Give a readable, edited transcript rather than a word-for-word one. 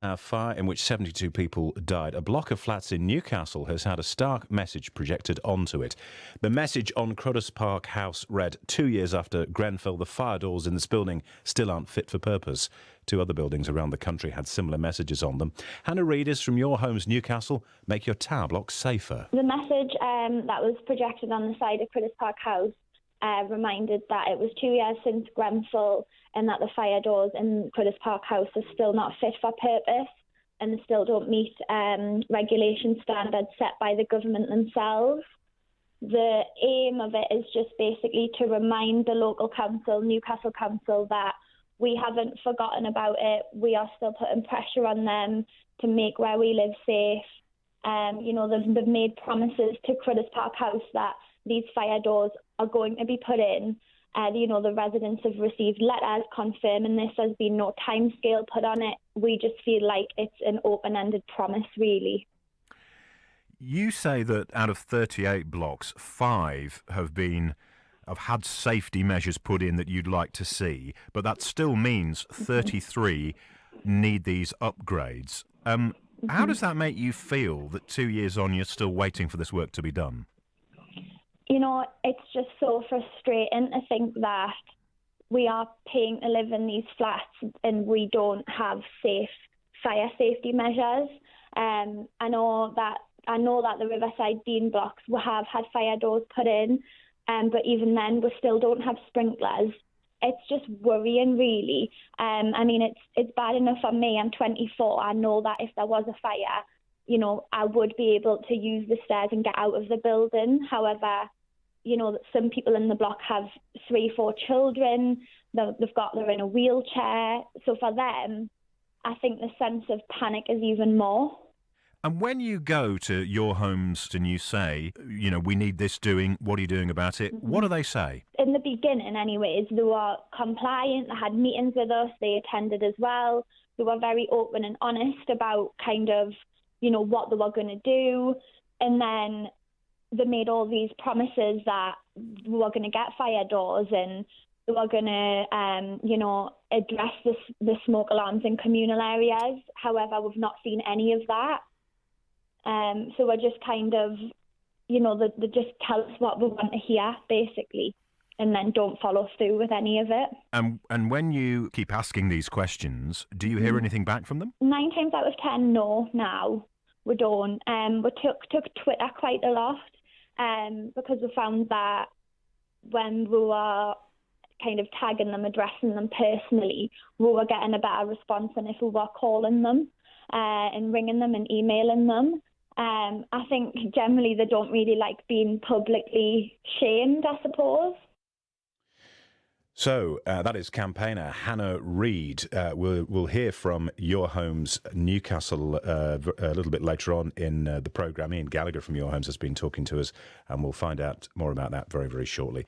A fire in which 72 people died. A block of flats in Newcastle has had a stark message projected onto it. The message on Cruddas Park House read, 2 years after Grenfell, the fire doors in this building still aren't fit for purpose. 2 other buildings around the country had similar messages on them. Hannah Reid is from Your Homes Newcastle. Make your tower blocks safer. The message that was projected on the side of Cruddas Park House reminded that it was 2 years since Grenfell and that the fire doors in Cruddas Park House are still not fit for purpose and still don't meet regulation standards set by the government themselves. The aim of it is just basically to remind the local council, Newcastle Council, that we haven't forgotten about it. We are still putting pressure on them to make where we live safe. They've made promises to Cruddas Park House that these fire doors are going to be put in. The residents have received letters confirming this. There's been no timescale put on it. We just feel like it's an open-ended promise, really. You say that out of 38 blocks, 5 have had safety measures put in that you'd like to see, but that still means 33 need these upgrades. How does that make you feel that 2 years on you're still waiting for this work to be done? It's just so frustrating to think that we are paying to live in these flats and we don't have safe fire safety measures. I know that the Riverside Dean blocks will have had fire doors put in, but even then we still don't have sprinklers. It's just worrying, really. It's bad enough for me. I'm 24. I know that if there was a fire, I would be able to use the stairs and get out of the building. However, some people in the block have 3-4 children. They're in a wheelchair. So for them, I think the sense of panic is even more. And when you go to Your Homes and you say, we need this doing, what are you doing about it? What do they say? In the beginning, anyways, they were compliant. They had meetings with us. They attended as well. They were very open and honest about kind of, what they were going to do. And then they made all these promises that we were going to get fire doors and they were going to, address the smoke alarms in communal areas. However, we've not seen any of that. So we're just kind of, they just tell us what we want to hear, basically, and then don't follow through with any of it. And when you keep asking these questions, do you hear anything back from them? 9 times out of 10, no, now we don't. We took Twitter quite a lot because we found that when we were kind of tagging them, addressing them personally, we were getting a better response than if we were calling them and ringing them and emailing them. I think generally they don't really like being publicly shamed, I suppose. So that is campaigner Hannah Reid. We'll hear from Your Homes Newcastle a little bit later on in the programme. Ian Gallagher from Your Homes has been talking to us, and we'll find out more about that very, very shortly.